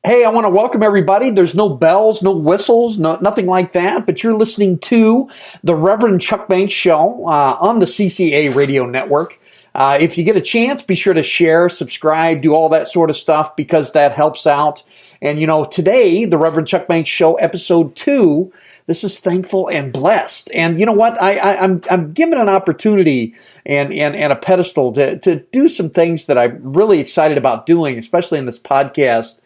Hey, I want to welcome everybody. There's no bells, no whistles, nothing like that, but you're listening to the Reverend Chuck Banks Show on the CCA Radio Network. If you get a chance, be sure to share, subscribe, do all that sort of stuff because that helps out. And, today, the Reverend Chuck Banks Show, episode 2, this is Thankful and Blessed. And you know what? I'm given an opportunity and a pedestal to do some things that I'm really excited about doing, especially in this podcast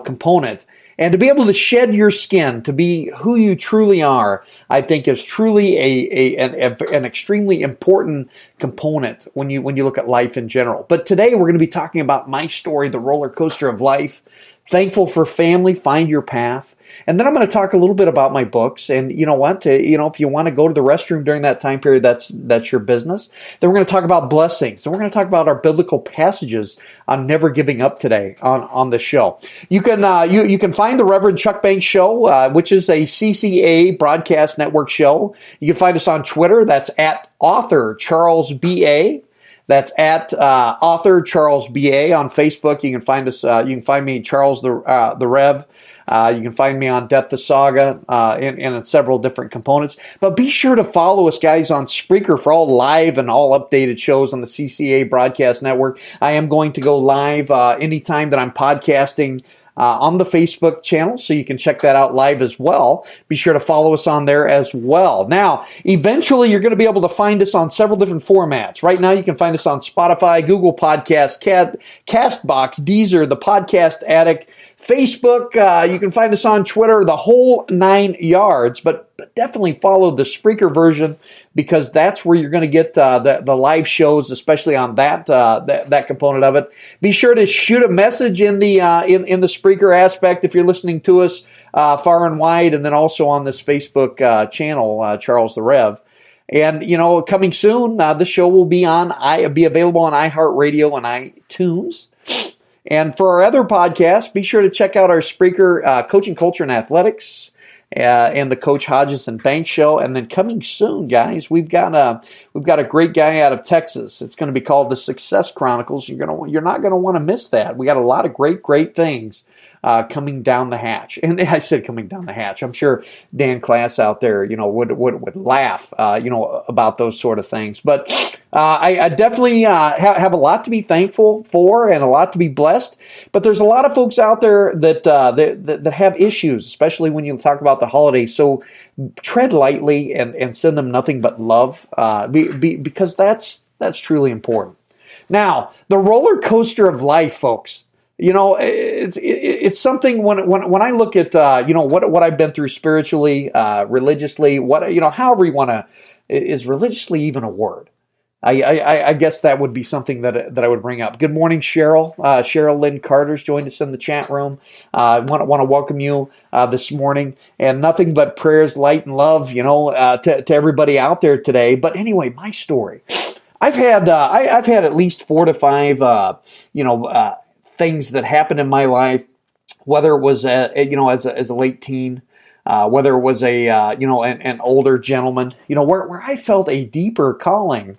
component. And to be able to shed your skin, to be who you truly are, I think is truly an extremely important component when you look at life in general. But today we're going to be talking about my story, the roller coaster of life. Thankful for family, find your path. And then I'm going to talk a little bit about my books. And you know what? If you want to go to the restroom during that time period, that's your business. Then we're going to talk about blessings. Then we're going to talk about our biblical passages on never giving up today on the show. You can you can find the Reverend Chuck Banks Show, which is a CCA Broadcast Network show. You can find us on Twitter. That's at author Charles B.A. That's at author Charles B.A. on Facebook. You can find us. You can find me, Charles the Rev. You can find me on Death the Saga and in several different components. But be sure to follow us, guys, on Spreaker for all live and all updated shows on the CCA Broadcast Network. I am going to go live anytime that I'm podcasting on the Facebook channel, so you can check that out live as well. Be sure to follow us on there as well. Now, eventually, you're going to be able to find us on several different formats. Right now, you can find us on Spotify, Google Podcasts, Castbox, Deezer, the Podcast Addict, Facebook. You can find us on Twitter, the whole 9 yards. But definitely follow the Spreaker version because that's where you're going to get the live shows, especially on that component of it. Be sure to shoot a message in the Spreaker aspect if you're listening to us far and wide, and then also on this Facebook channel, Charles the Rev. And coming soon, this show will be available on iHeart Radio and iTunes. And for our other podcasts, be sure to check out our Spreaker Coaching Culture and Athletics and the Coach Hodges and Banks Show. And then coming soon, guys, we've got a great guy out of Texas. It's going to be called the Success Chronicles. You're not going to want to miss that. We got a lot of great things coming down the hatch. And I said coming down the hatch. I'm sure Dan Class out there, would laugh, about those sort of things. But I definitely have a lot to be thankful for and a lot to be blessed. But there's a lot of folks out there that have issues, especially when you talk about the holidays. So tread lightly and send them nothing but love, because that's truly important. Now, the roller coaster of life, folks. It's something when I look at what I've been through spiritually, religiously, however you want to, is religiously even a word? I guess that would be something that I would bring up. Good morning, Cheryl. Cheryl Lynn Carter's joined us in the chat room. I want to welcome you this morning, and nothing but prayers, light, and love, to everybody out there today. But anyway, my story. I've had at least 4 to 5 things that happened in my life, whether it was as a late teen, whether it was an older gentleman, where I felt a deeper calling,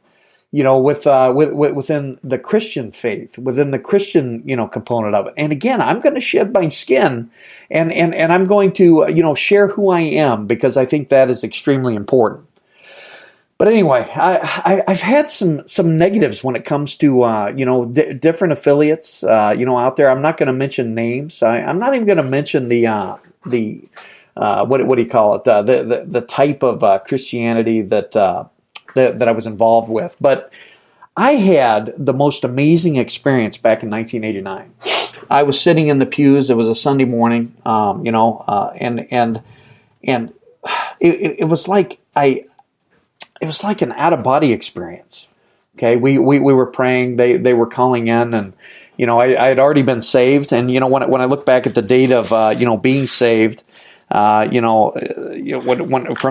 within the Christian faith, within the Christian component of it. And again, I'm going to shed my skin, and I'm going to share who I am because I think that is extremely important. But anyway, I've had some negatives when it comes to different affiliates out there. I'm not going to mention names. I'm not even going to mention the what do you call it, the type of Christianity that I was involved with. But I had the most amazing experience back in 1989. I was sitting in the pews. It was a Sunday morning, and it was like it was like an out-of-body experience. Okay, we were praying. They were calling in, and I had already been saved. And when I look back at the date of being saved, from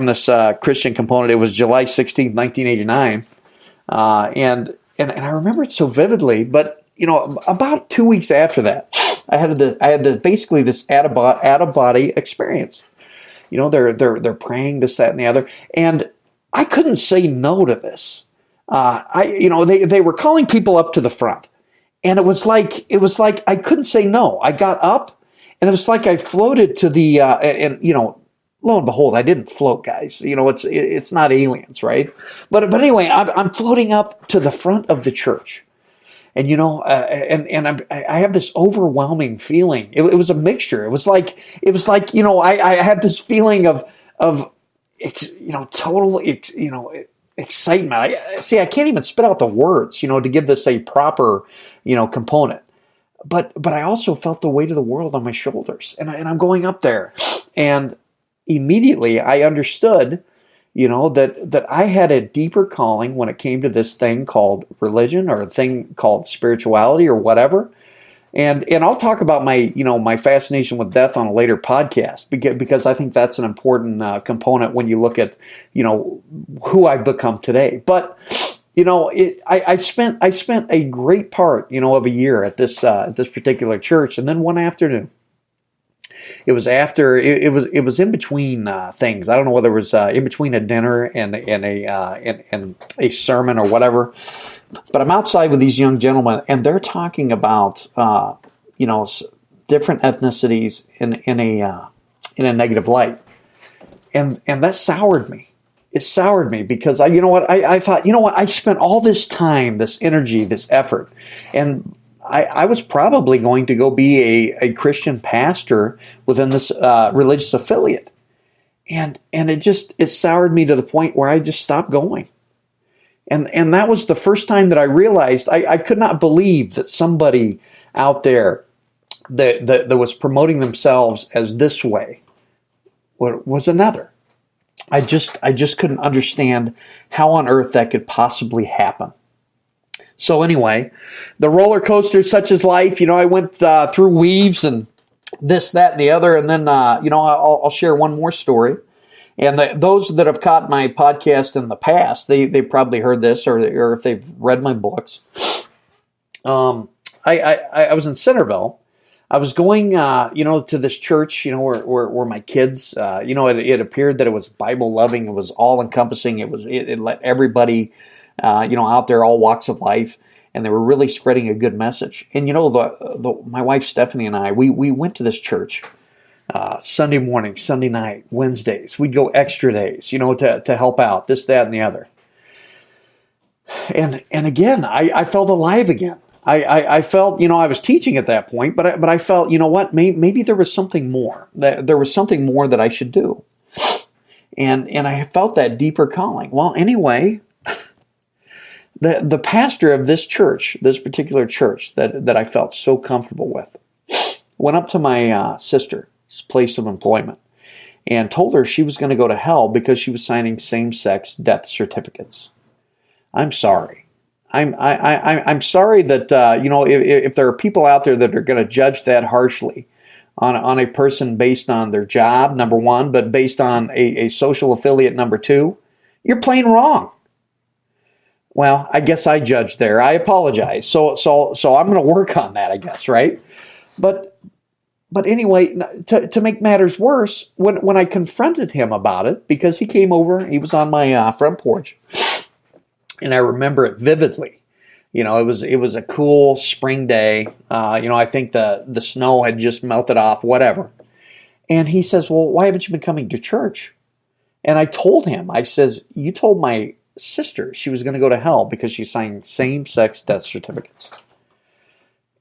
this Christian component, it was July 16th, 1989, and I remember it so vividly. But about 2 weeks after that, I had basically this out-of-body experience. They're praying this, that, and the other, and I couldn't say no to this. They were calling people up to the front, and it was like I couldn't say no. I got up, And it was like I floated to the, and lo and behold, I didn't float, guys. It's not aliens, right? But anyway, I'm floating up to the front of the church. And I have this overwhelming feeling. It was a mixture. It was like I had this feeling of total excitement. I can't even spit out the words to give this a proper component. But I also felt the weight of the world on my shoulders, and I'm going up there, and immediately I understood that I had a deeper calling when it came to this thing called religion, or a thing called spirituality, or whatever. And I'll talk about my fascination with death on a later podcast, because I think that's an important component when you look at who I've become today. But I spent a great part of a year at this particular church, and then one afternoon. It was after it was in between things. I don't know whether it was in between a dinner and a sermon or whatever. But I'm outside with these young gentlemen, and they're talking about different ethnicities in a negative light, and that soured me. It soured me because I thought, I spent all this time, this energy, this effort, and I was probably going to go be a Christian pastor within this religious affiliate. And it soured me to the point where I just stopped going. And that was the first time that I realized I could not believe that somebody out there that was promoting themselves as this way was another. I just couldn't understand how on earth that could possibly happen. So anyway, the roller coaster such as life, I went through weaves and this, that, and the other. And then, I'll share one more story. And those that have caught my podcast in the past, they probably heard this, or if they've read my books. I was in Centerville. I was going, to this church, where my kids, it appeared that it was Bible loving. It was all encompassing. It let everybody, out there, all walks of life, and they were really spreading a good message. And my wife Stephanie and I, we went to this church Sunday morning, Sunday night, Wednesdays. We'd go extra days, to help out, this, that, and the other. And again, I felt alive again. I felt, I was teaching at that point, but I felt, maybe there was something more. There was something more that I should do. And I felt that deeper calling. Well, anyway, the pastor of this church, this particular church that I felt so comfortable with, went up to my sister's place of employment and told her she was going to go to hell because she was signing same-sex death certificates. I'm sorry. I'm sorry that if there are people out there that are going to judge that harshly on a person based on their job, number one, but based on a social affiliate, number two, you're plain wrong. Well, I guess I judged there. I apologize. So I'm going to work on that, I guess, right? But anyway, to make matters worse, when I confronted him about it, because he came over, he was on my front porch. And I remember it vividly. It was a cool spring day. I think the snow had just melted off, whatever. And he says, well, why haven't you been coming to church? And I told him, I says, you told my sister she was going to go to hell because she signed same-sex death certificates.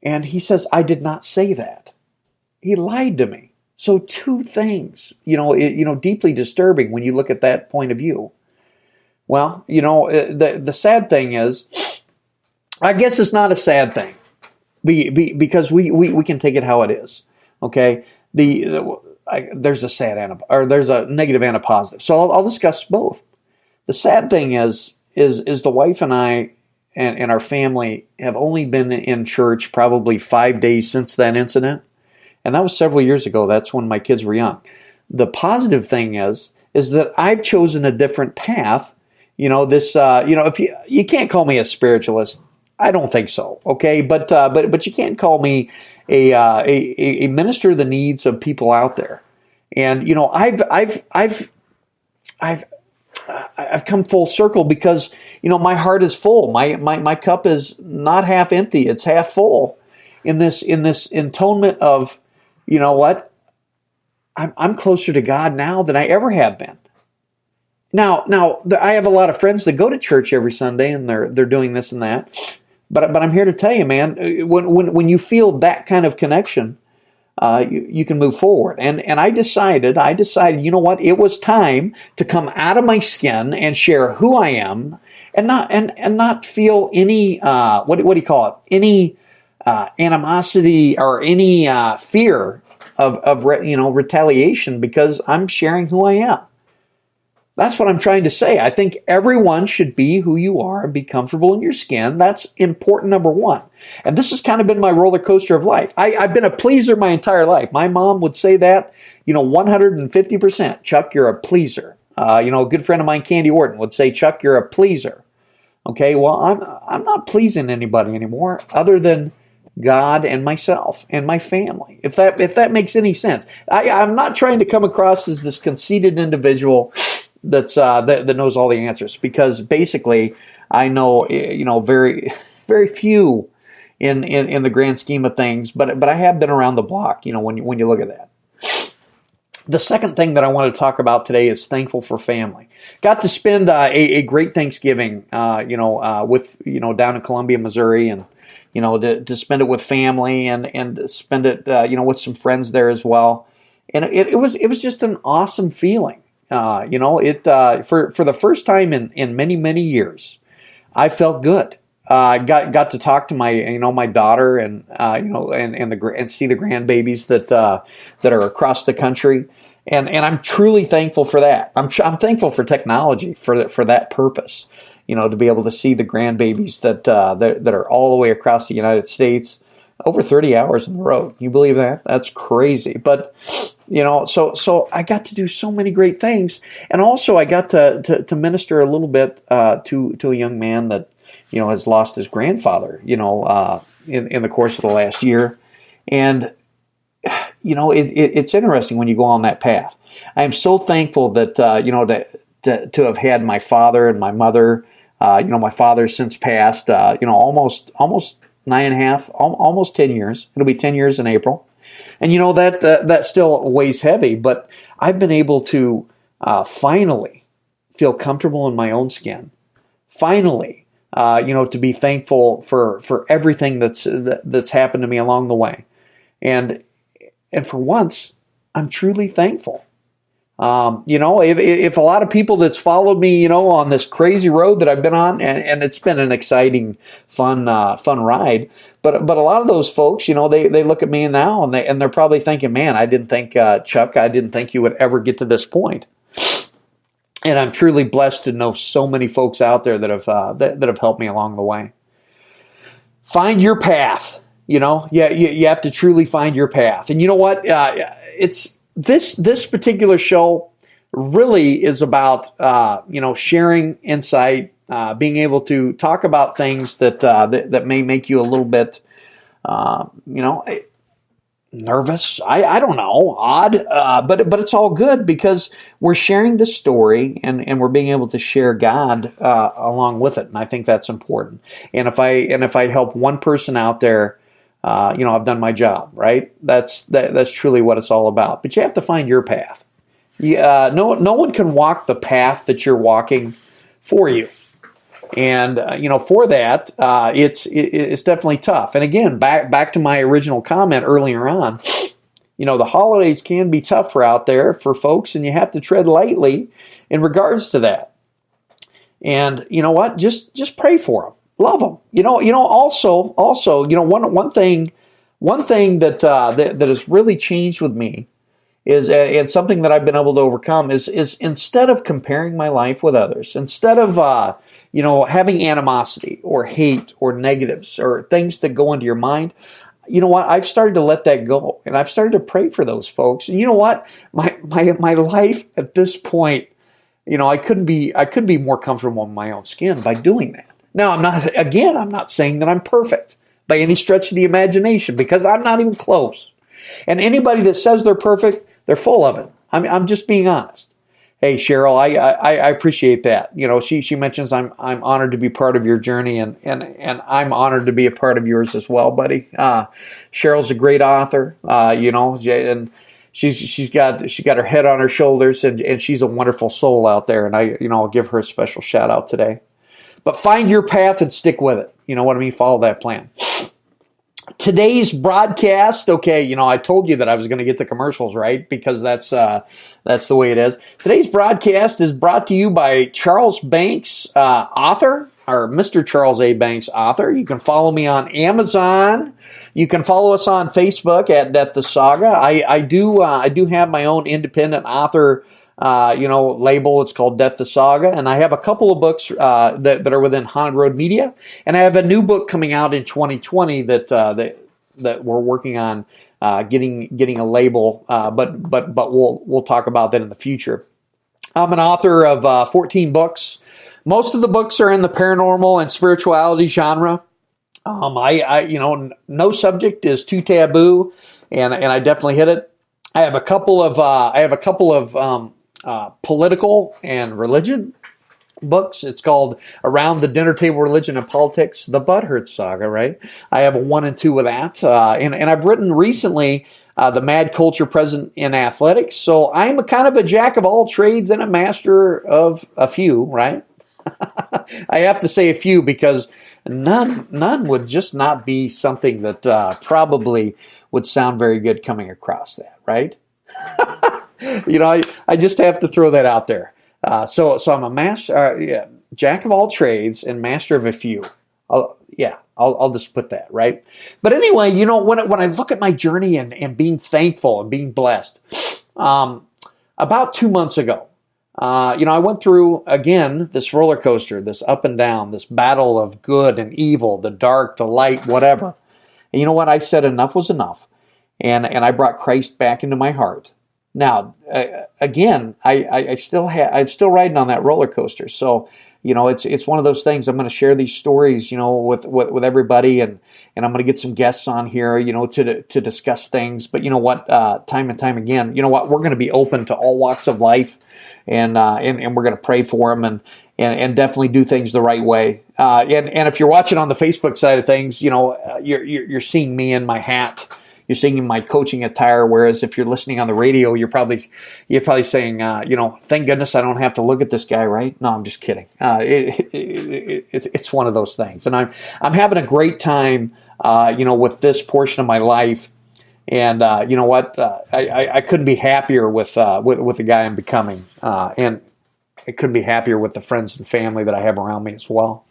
And he says, I did not say that. He lied to me. So two things, deeply disturbing when you look at that point of view. Well, the sad thing is, I guess it's not a sad thing, because we can take it how it is. Okay, there's a negative and a positive. So I'll discuss both. The sad thing is the wife and I and our family have only been in church probably 5 days since that incident, and that was several years ago. That's when my kids were young. The positive thing is that I've chosen a different path. If you can't call me a spiritualist, I don't think so. Okay, but you can't call me a minister of the needs of people out there. And I've come full circle because my heart is full. My cup is not half empty; it's half full. In this atonement of you know what? I'm closer to God now than I ever have been. Now, I have a lot of friends that go to church every Sunday, and they're doing this and that. But I'm here to tell you, man, when you feel that kind of connection, you can move forward. And I decided, you know what? It was time to come out of my skin and share who I am, and not feel any what do you call it? Any animosity or any fear of retaliation, because I'm sharing who I am. That's what I'm trying to say. I think everyone should be who you are and be comfortable in your skin. That's important, number one. And this has kind of been my roller coaster of life. I've been a pleaser my entire life. My mom would say that, 150%. Chuck, you're a pleaser. A good friend of mine, Candy Orton, would say, Chuck, you're a pleaser. Okay, well, I'm not pleasing anybody anymore other than God and myself and my family. If that makes any sense. I'm not trying to come across as this conceited individual that knows all the answers, because basically I know very very few in the grand scheme of things, but I have been around the block, when you look at that. The second thing that I want to talk about today is thankful for family. Got to spend a great Thanksgiving with down in Columbia, Missouri, and to spend it with family and spend it with some friends there as well. And it was just an awesome feeling. For the first time in many, many years, I felt good. Got to talk to my daughter and see the grandbabies that are across the country, and I'm truly thankful for that. I'm thankful for technology for that purpose. To be able to see the grandbabies that are all the way across the United States, over 30 hours on the road. You believe that? That's crazy. But so I got to do so many great things, and also I got to minister a little bit to a young man that has lost his grandfather in the course of the last year. And it's interesting when you go on that path. I am so thankful that to have had my father and my mother. My father's since passed. Almost 9.5, almost 10 years. It'll be 10 years in April. And that still weighs heavy, but I've been able to finally feel comfortable in my own skin. Finally, to be thankful for everything that's happened to me along the way. And for once, I'm truly thankful. If a lot of people that's followed me, on this crazy road that I've been on, and it's been an exciting, fun ride, but a lot of those folks, they look at me now and they're probably thinking, man, I didn't think, Chuck, I didn't think you would ever get to this point. And I'm truly blessed to know so many folks out there that have helped me along the way. Find your path. You have to truly find your path. And you know what? It's this particular show really is about sharing insight, being able to talk about things that may make you a little bit nervous. I don't know, odd, but it's all good because we're sharing this story and we're being able to share God along with it, and I think that's important. And if I help one person out there, I've done my job, right? That's truly what it's all about. But you have to find your path. No one can walk the path that you're walking for you. And, for that, it's definitely tough. And again, back to my original comment earlier on, the holidays can be tougher out there for folks, and you have to tread lightly in regards to that. And you know what? Just pray for them. Love them. Also, one thing that has really changed with me is, and something that I've been able to overcome is instead of comparing my life with others, instead of, having animosity or hate or negatives or things that go into your mind, you know what? I've started to let that go, and I've started to pray for those folks. And you know what? My life at this point, I couldn't be more comfortable in my own skin by doing that. Now, I'm not saying that I'm perfect by any stretch of the imagination, because I'm not even close. And anybody that says they're perfect, they're full of it. I'm just being honest. Hey, Cheryl, I appreciate that. She mentions I'm honored to be part of your journey, and I'm honored to be a part of yours as well, buddy. Cheryl's a great author, and she's got her head on her shoulders, and she's a wonderful soul out there, and I'll give her a special shout out today. But find your path and stick with it. You know what I mean? Follow that plan. Today's broadcast, okay, I told you that I was going to get the commercials, right? Because that's the way it is. Today's broadcast is brought to you by Charles Banks, author, or Mr. Charles A. Banks, author. You can follow me on Amazon. You can follow us on Facebook at Death the Saga. I do have my own independent author label. It's called Death the Saga, and I have a couple of books that are within Haunted Road Media, and I have a new book coming out in 2020 that we're working on getting a label, but we'll talk about that in the future. I'm an author of 14 books. Most of the books are in the paranormal and spirituality genre. No subject is too taboo, and I definitely hit it. I have a couple of political and religion books. It's called Around the Dinner Table, Religion and Politics, the Butthurt Saga, right? I have a 1 and 2 with that. And I've written recently The Mad Culture Present in Athletics. So I'm a kind of a jack of all trades and a master of a few, right? I have to say a few because none would just not be something that probably would sound very good coming across that, right? I just have to throw that out there. So I'm a master, jack of all trades and master of a few. I'll just put that, right? But anyway, when I look at my journey and being thankful and being blessed, about 2 months ago, I went through, again, this roller coaster, this up and down, this battle of good and evil, the dark, the light, whatever. And you know what? I said enough was enough. And I brought Christ back into my heart. Now, again, I'm still riding on that roller coaster. So, it's one of those things. I'm going to share these stories, with everybody, and I'm going to get some guests on here, to discuss things. But you know what? Time and time again, we're going to be open to all walks of life, and we're going to pray for them and definitely do things the right way. And if you're watching on the Facebook side of things, you're seeing me in my hat. You're seeing my coaching attire, whereas if you're listening on the radio, you're probably saying, thank goodness I don't have to look at this guy, right? No, I'm just kidding. It's one of those things, and I'm having a great time, with this portion of my life, and you know what? I couldn't be happier with the guy I'm becoming, and I couldn't be happier with the friends and family that I have around me as well.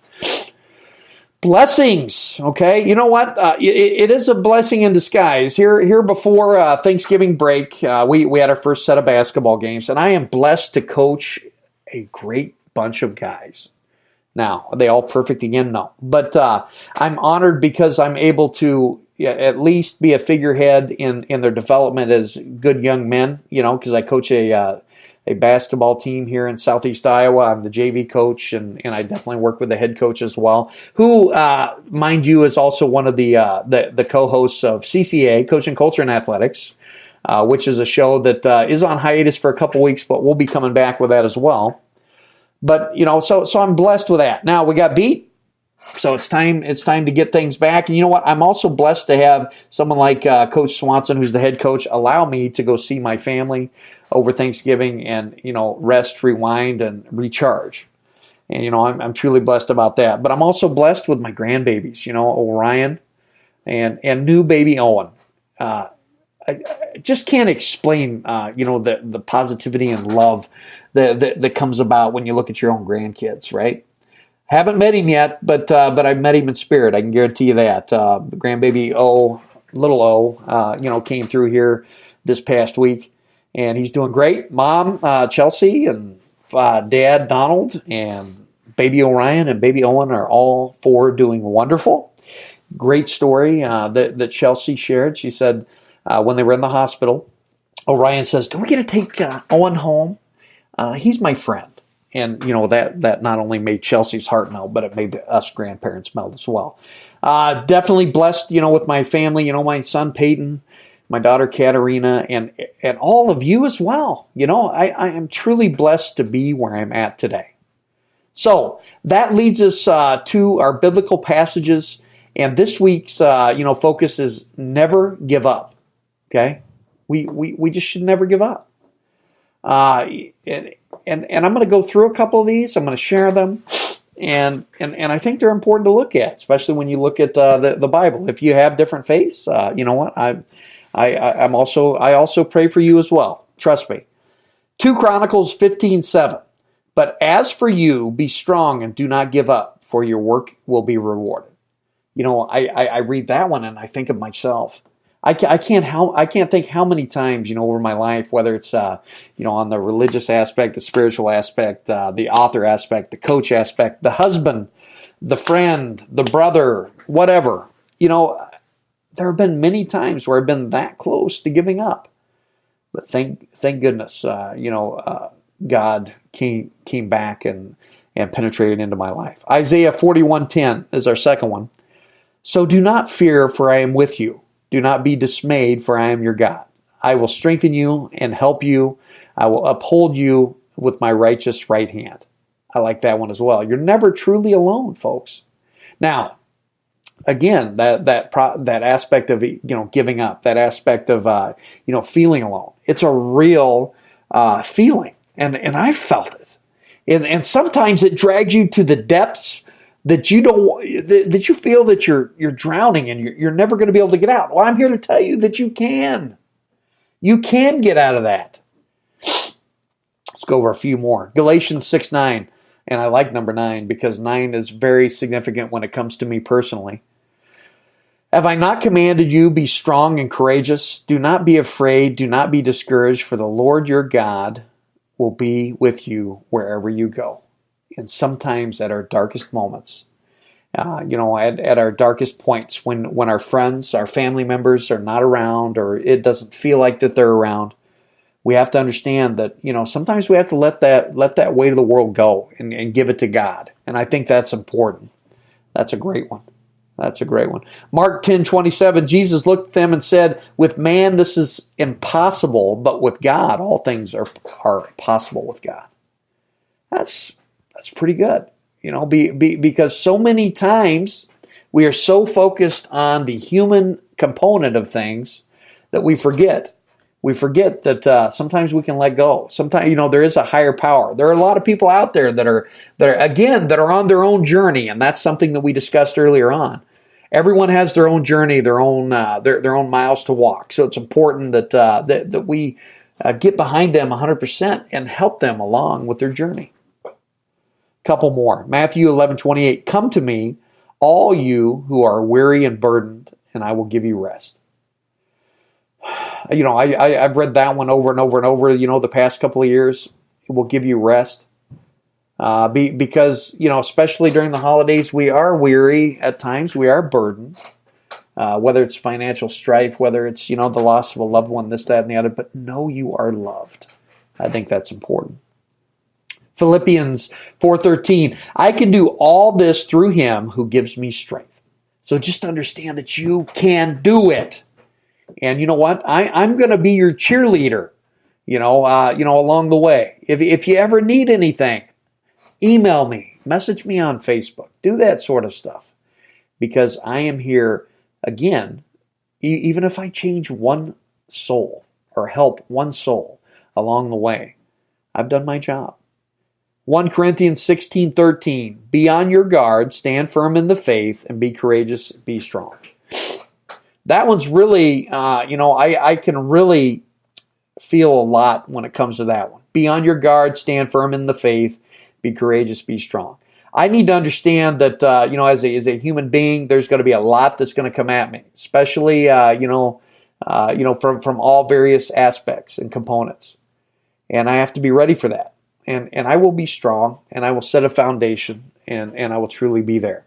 Blessings, okay? You know what? It is a blessing in disguise. Here before Thanksgiving break, we had our first set of basketball games, and I am blessed to coach a great bunch of guys. Now, are they all perfect again? No. But I'm honored because I'm able to at least be a figurehead in their development as good young men, because I coach a basketball team here in Southeast Iowa. I'm the JV coach, and I definitely work with the head coach as well, who, mind you, is also one of the co-hosts of CCA, Coaching Culture and Athletics, which is a show that is on hiatus for a couple weeks, but we'll be coming back with that as well. But, so I'm blessed with that. Now, we got beat, so it's time to get things back. And you know what? I'm also blessed to have someone like Coach Swanson, who's the head coach, allow me to go see my family over Thanksgiving and, rest, rewind, and recharge. And, I'm truly blessed about that. But I'm also blessed with my grandbabies, Orion and new baby Owen. I just can't explain, the positivity and love that comes about when you look at your own grandkids, right? Haven't met him yet, but I've met him in spirit. I can guarantee you that. Grandbaby little O, came through here this past week, and he's doing great. Mom, Chelsea, and Dad, Donald, and baby Orion and baby Owen are all four doing wonderful. Great story that Chelsea shared. She said when they were in the hospital, Orion says, "Do we get to take Owen home? He's my friend." And, that not only made Chelsea's heart melt, but it made us grandparents melt as well. Definitely blessed, with my family. My son Peyton my daughter Katerina, and all of you as well. I am truly blessed to be where I'm at today. So that leads us to our biblical passages, and this week's focus is never give up. Okay, we just should never give up. And I'm going to go through a couple of these. I'm going to share them, and I think they're important to look at, especially when you look at the Bible. If you have different faiths, you know what I also pray for you as well. Trust me. 2 Chronicles 15:7. But as for you, be strong and do not give up, for your work will be rewarded. I read that one and I think of myself. I can't think how many times, over my life, whether it's, on the religious aspect, the spiritual aspect, the author aspect, the coach aspect, the husband, the friend, the brother, whatever, there have been many times where I've been that close to giving up. But thank goodness, God came back and penetrated into my life. Isaiah 41:10 is our second one. So do not fear, for I am with you. Do not be dismayed, for I am your God. I will strengthen you and help you. I will uphold you with my righteous right hand. I like that one as well. You're never truly alone, folks. Now, again, that aspect of giving up, that aspect of feeling alone. It's a real feeling, and I felt it, and sometimes it drags you to the depths that you feel that you're drowning and you're never going to be able to get out. Well, I'm here to tell you that you can. You can get out of that. Let's go over a few more. Galatians 6:9, and I like number 9 because 9 is very significant when it comes to me personally. Have I not commanded you, be strong and courageous? Do not be afraid, do not be discouraged, for the Lord your God will be with you wherever you go. And sometimes at our darkest moments, at our darkest points, when our friends, our family members are not around, or it doesn't feel like that they're around, we have to understand that, sometimes we have to let that weight of the world go and give it to God. And I think that's important. That's a great one. That's a great one. Mark 10:27, Jesus looked at them and said, with man this is impossible, but with God all things are possible with God. That's pretty good, because so many times we are so focused on the human component of things that we forget. We forget that sometimes we can let go. Sometimes, there is a higher power. There are a lot of people out there that are on their own journey, and that's something that we discussed earlier on. Everyone has their own journey, their own miles to walk. So it's important that we get behind them 100% and help them along with their journey. Couple more. Matthew 11:28. Come to me, all you who are weary and burdened, and I will give you rest. I've read that one over and over and over, the past couple of years. It will give you rest. Because, especially during the holidays, we are weary at times. We are burdened. Whether it's financial strife, whether it's, the loss of a loved one, this, that, and the other. But know you are loved. I think that's important. Philippians 4:13, I can do all this through him who gives me strength. So just understand that you can do it. And you know what? I'm going to be your cheerleader, along the way. If you ever need anything, email me, message me on Facebook, do that sort of stuff. Because I am here, again, even if I change one soul or help one soul along the way, I've done my job. 1 Corinthians 16:13, be on your guard, stand firm in the faith, and be courageous, be strong. That one's really, I can really feel a lot when it comes to that one. Be on your guard, stand firm in the faith, be courageous, be strong. I need to understand that, as a human being, there's going to be a lot that's going to come at me, especially, from all various aspects and components. And I have to be ready for that. And I will be strong, and I will set a foundation, and I will truly be there.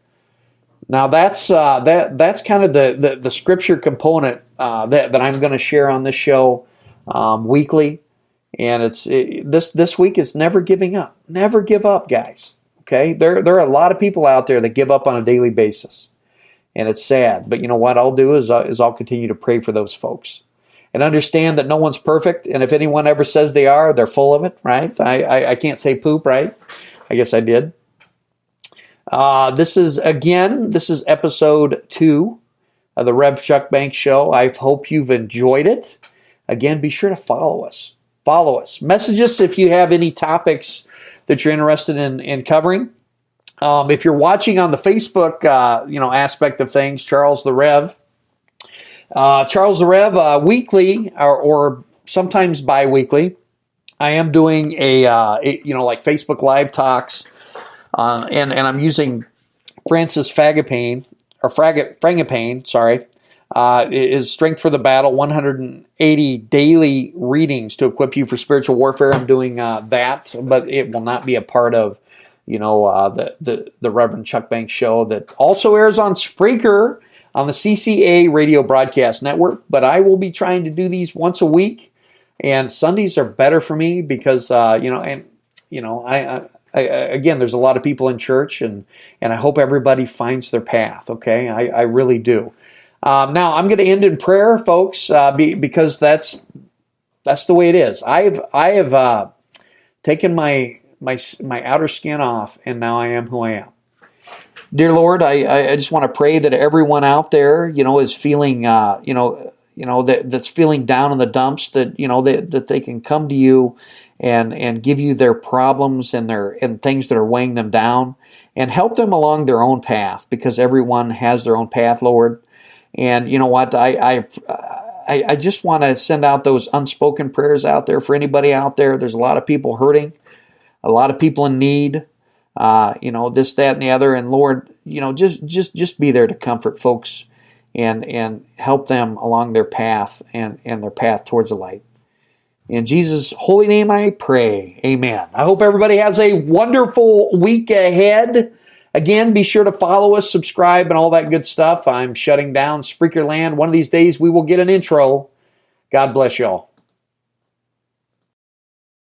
Now that's kind of the scripture component that I'm going to share on this show weekly, and this week is never giving up. Never give up, guys. Okay, there are a lot of people out there that give up on a daily basis, and it's sad. But you know what I'll do is I'll continue to pray for those folks. and understand that no one's perfect. And if anyone ever says they are, they're full of it, right? I can't say poop, right? I guess I did. This is episode 2 of the Rev Chuck Banks Show. I hope you've enjoyed it. Again, be sure to follow us. Message us if you have any topics that you're interested in covering. If you're watching on the Facebook, aspect of things, Charles the Rev, weekly or sometimes bi-weekly, I am doing like Facebook Live talks, and I'm using Francis Frangipane, is Strength for the Battle, 180 daily readings to equip you for spiritual warfare. I'm doing that, but it will not be a part of, the Reverend Chuck Banks Show that also airs on Spreaker on the CCA Radio Broadcast Network. But I will be trying to do these once a week, and Sundays are better for me because, again, there's a lot of people in church, and I hope everybody finds their path. Okay, I really do. Now I'm going to end in prayer, folks, because that's the way it is. I have taken my outer skin off, and now I am who I am. Dear Lord, I just want to pray that everyone out there, is feeling, that's feeling down in the dumps, that they can come to you and give you their problems and things that are weighing them down, and help them along their own path, because everyone has their own path, Lord. And you know what? I just want to send out those unspoken prayers out there for anybody out there. There's a lot of people hurting, a lot of people in need, this, that, and the other. And Lord, just be there to comfort folks and help them along their path and their path towards the light. In Jesus' holy name I pray. Amen. I hope everybody has a wonderful week ahead. Again, be sure to follow us, subscribe, and all that good stuff. I'm shutting down Spreaker Land. One of these days we will get an intro. God bless y'all.